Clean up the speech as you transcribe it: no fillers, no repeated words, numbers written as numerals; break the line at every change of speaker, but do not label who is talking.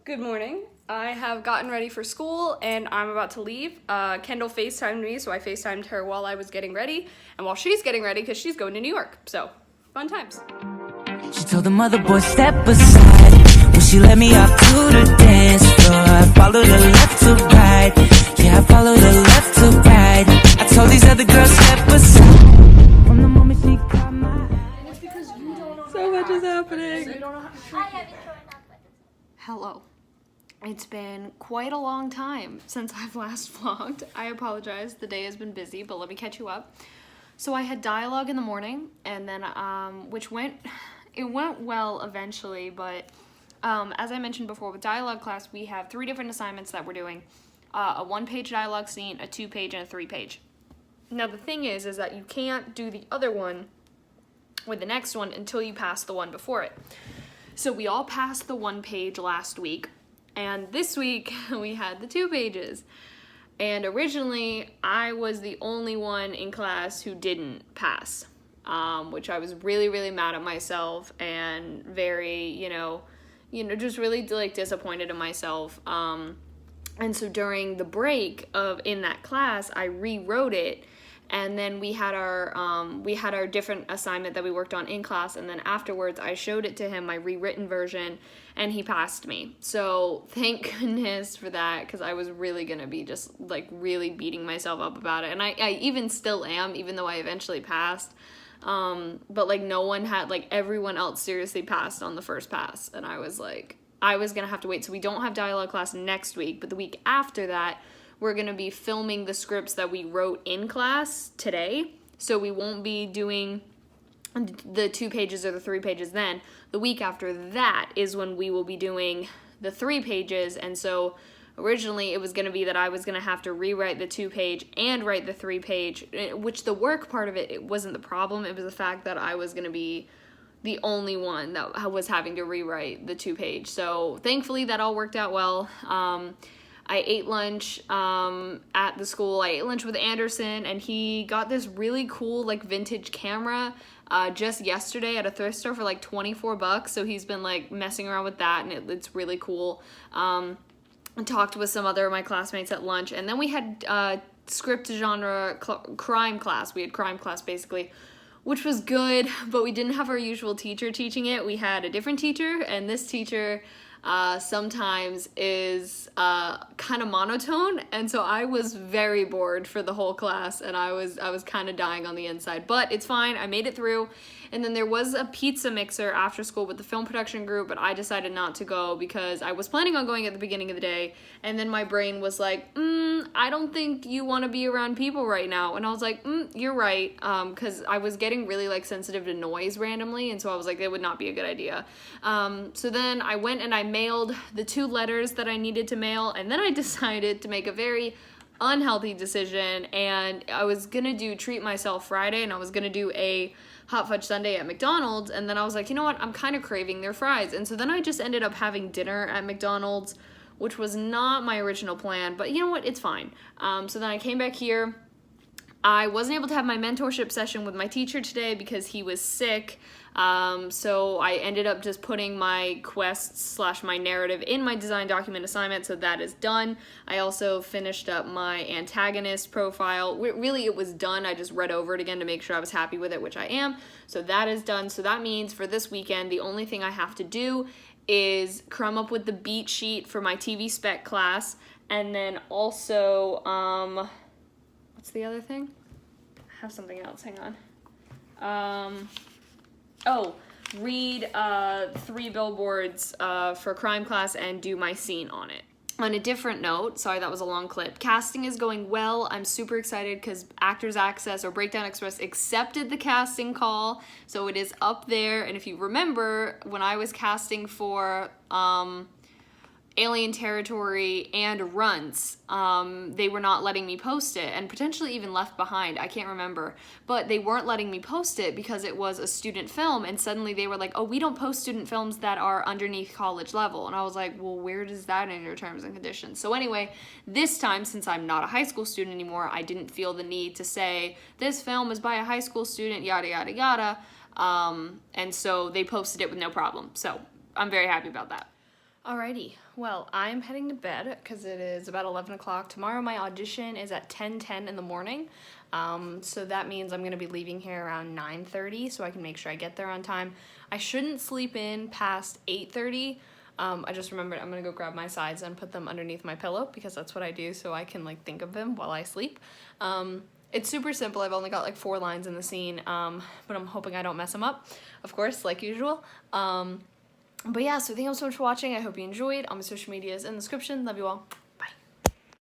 Good morning. I have gotten ready for school and I'm about to leave. Kendall FaceTimed me, so I FaceTimed her while I was getting ready and while she's getting ready because she's going to New York. So, fun times.
She told the mother boy step aside when she let me off to the dance floor. I followed her left to right. Yeah, I followed her left to right. I told these other girls step aside from the moment she caught my eye.
So much is happening.
Hello. It's been quite a long time since I've last vlogged. I apologize, the day has been busy, but let me catch you up. So I had dialogue in the morning, and then, it went well eventually, but as I mentioned before, with dialogue class, we have 3 different assignments that we're doing. A 1-page dialogue scene, a 2-page, and a 3-page. Now the thing is that you can't do the other one with the next one until you pass the one before it. So we all passed the 1 page last week, and this week we had the 2 pages. And originally, I was the only one in class who didn't pass, which I was really, really mad at myself and very, just really disappointed in myself. And so during the break in that class, I rewrote it. And then we had our different assignment that we worked on in class, and then afterwards I showed it to him, my rewritten version, and he passed me. So thank goodness for that, because I was really gonna be just really beating myself up about it, and I even still am, even though I eventually passed. But no one had, everyone else seriously passed on the first pass, and I was gonna have to wait. So we don't have dialogue class next week, but the week after that, we're going to be filming the scripts that we wrote in class today. So we won't be doing the 2 pages or the 3 pages then. The week after that is when we will be doing the 3 pages. And so originally it was going to be that I was going to have to rewrite the 2-page and write the 3-page, which the work part of it wasn't the problem. It was the fact that I was going to be the only one that was having to rewrite the 2-page. So thankfully that all worked out well. I ate lunch at the school. I ate lunch with Anderson, and he got this really cool vintage camera just yesterday at a thrift store for $24. So he's been messing around with that, and it's really cool. I talked with some other of my classmates at lunch, and then we had script genre crime class. We had crime class basically, which was good, but we didn't have our usual teacher teaching it. We had a different teacher, and this teacher sometimes is kind of monotone, and so I was very bored for the whole class, and I was kind of dying on the inside, but it's fine. I made it through. And then there was a pizza mixer after school with the film production group, but I decided not to go because I was planning on going at the beginning of the day, and then my brain was like, I don't think you want to be around people right now. And I was like, you're right, because I was getting really sensitive to noise randomly, and so I was like, it would not be a good idea. So then I went and I mailed the 2 letters that I needed to mail, and then I decided to make a very unhealthy decision, and I was gonna treat myself Friday, and I was gonna do a hot fudge sundae at McDonald's, and then I was like, you know what, I'm kind of craving their fries, and so then I just ended up having dinner at McDonald's, which was not my original plan, but you know what, it's fine. So then I came back here. I wasn't able to have my mentorship session with my teacher today because he was sick, so I ended up just putting my quests / my narrative in my design document assignment, so that is done. I also finished up my antagonist profile. Really, it was done. I just read over it again to make sure I was happy with it, which I am, so that is done. So that means for this weekend, the only thing I have to do is come up with the beat sheet for my TV spec class, and then also, what's the other thing? I have something else, hang on. Read 3 billboards for crime class and do my scene on it. On a different note, sorry that was a long clip, casting is going well. I'm super excited because Actors Access or Breakdown Express accepted the casting call, so it is up there. And if you remember, when I was casting for Alien Territory and Runts, they were not letting me post it, and potentially even Left Behind, I can't remember, but they weren't letting me post it because it was a student film, and suddenly they were like, oh, we don't post student films that are underneath college level, and I was like, well, where does that in your terms and conditions? So anyway, this time, since I'm not a high school student anymore, I didn't feel the need to say, this film is by a high school student, yada, yada, yada, and so they posted it with no problem, so I'm very happy about that.
Alrighty, well, I'm heading to bed because it is about 11 o'clock. Tomorrow my audition is at 10:10 in the morning, so that means I'm going to be leaving here around 9:30 so I can make sure I get there on time. I shouldn't sleep in past 8:30. I just remembered I'm going to go grab my sides and put them underneath my pillow because that's what I do so I can like think of them while I sleep. It's super simple. I've only got like 4 lines in the scene, but I'm hoping I don't mess them up, of course, like usual. But yeah, so thank you all so much for watching. I hope you enjoyed. All my social media is in the description. Love you all.